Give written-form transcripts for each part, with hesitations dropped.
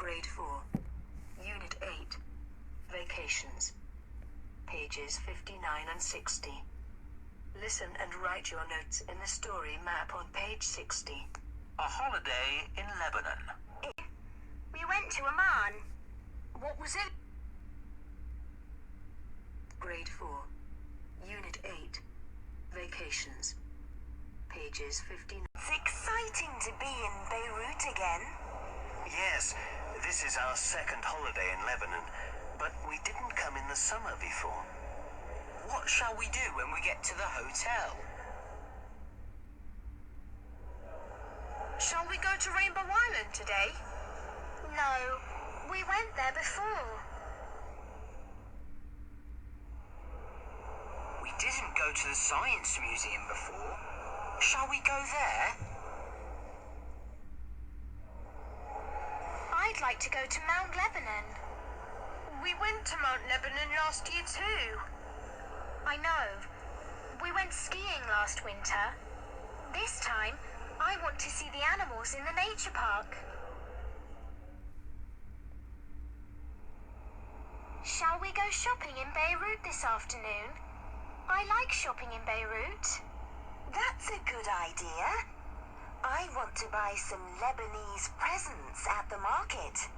Grade 4, Unit 8, Vacations, pages 59 and 60. Listen and write your notes in the story map on page 60. A holiday in Lebanon. We went to Amman. What was it? Grade 4, Unit 8, Vacations, pages 59. It's exciting to be in Beirut again. Yes, this is our second holiday in Lebanon, but we didn't come in the summer before. What shall we do when we get to the hotel? Shall we go to Rainbow Island today? No, we went there before. We didn't go to the Science Museum before. Shall we go there? I'd like to go to Mount Lebanon. We went to Mount Lebanon last year too. I know. We went skiing last winter. This time, I want to see the animals in the nature park. Shall we go shopping in Beirut this afternoon? I like shopping in Beirut. That's a good idea. I want to buy some Lebanese presents at the market.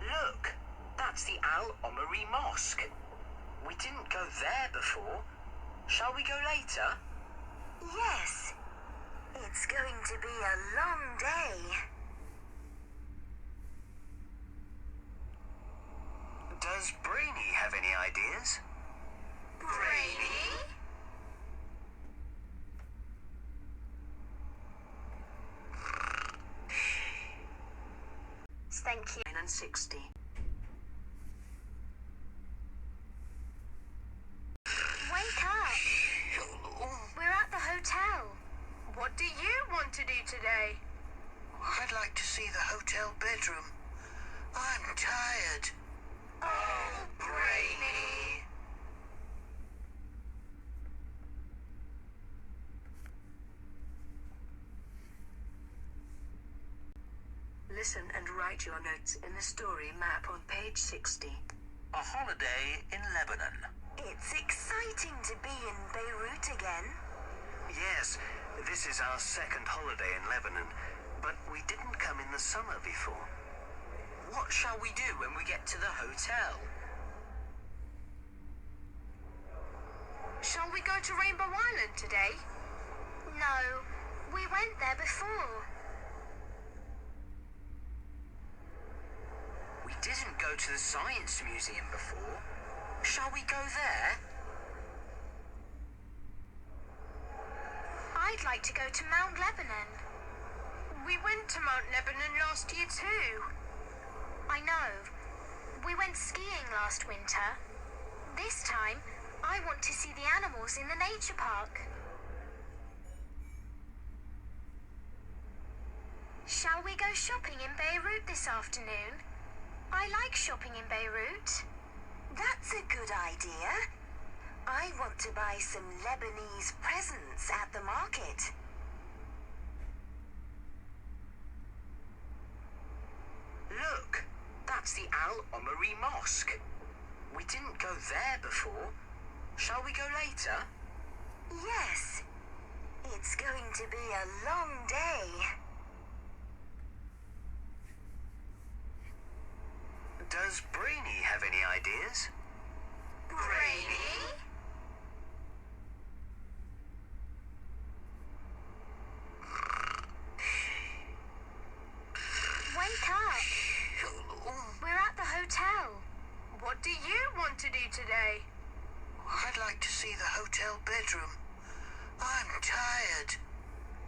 Look, that's the Al-Omari Mosque. We didn't go there before. Shall we go later? Yes. It's going to be a long day. Does Brainy have any ideas? Brainy? Thank you. 9 and 60. Wake up. We're at the hotel. What do you want to do today? I'd like to see the hotel bedroom. I'm tired. Oh, Brainy. Listen and write your notes in the story map on page 60. A holiday in Lebanon. It's exciting to be in Beirut again. Yes, this is our second holiday in Lebanon, but we didn't come in the summer before. What shall we do when we get to the hotel? Shall we go to Rainbow Island today? No, we went there before. We didn't go to the Science Museum before. Shall we go there? I'd like to go to Mount Lebanon. We went to Mount Lebanon last year too. I know. We went skiing last winter. This time, I want to see the animals in the nature park. Shall we go shopping in Beirut this afternoon? I like shopping in Beirut. That's a good idea. I want to buy some Lebanese presents at the market. Look, that's the Al-Omari Mosque. We didn't go there before. Shall we go later? Yes. It's going to be a long day. Does Brainy have any ideas? Brainy? Wake up. We're at the hotel. What do you want to do today? I'd like to see the hotel bedroom. I'm tired.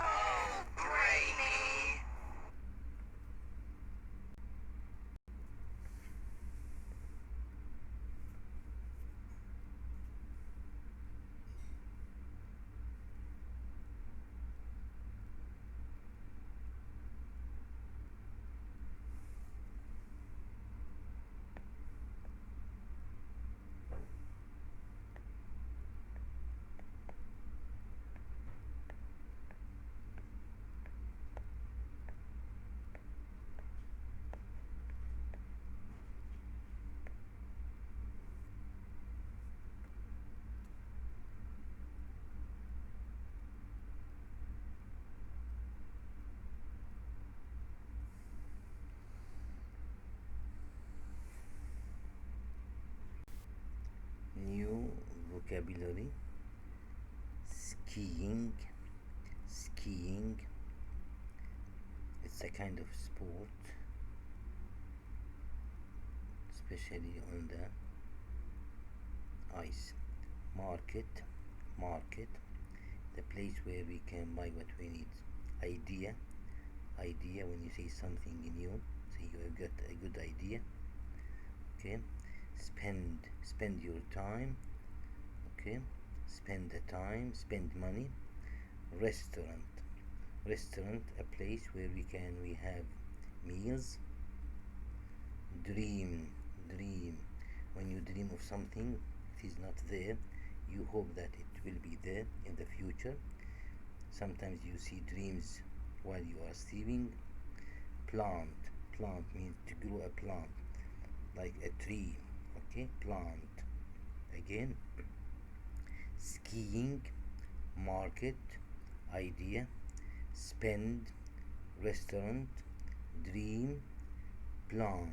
Oh, Brainy. vocabulary. Skiing. It's a kind of sport, especially on the ice. Market, the place where we can buy what we need. Idea, when you say something new, say you have got a good idea. Okay. Spend your time. Okay. Spend the time, spend money. Restaurant, a place where we have meals. Dream, when you dream of something, it is not there, you hope that it will be there in the future. Sometimes you see dreams while you are sleeping. Plant means to grow a plant, like a tree. Okay, plant. Again, skiing, market, idea, spend, restaurant, dream, plant.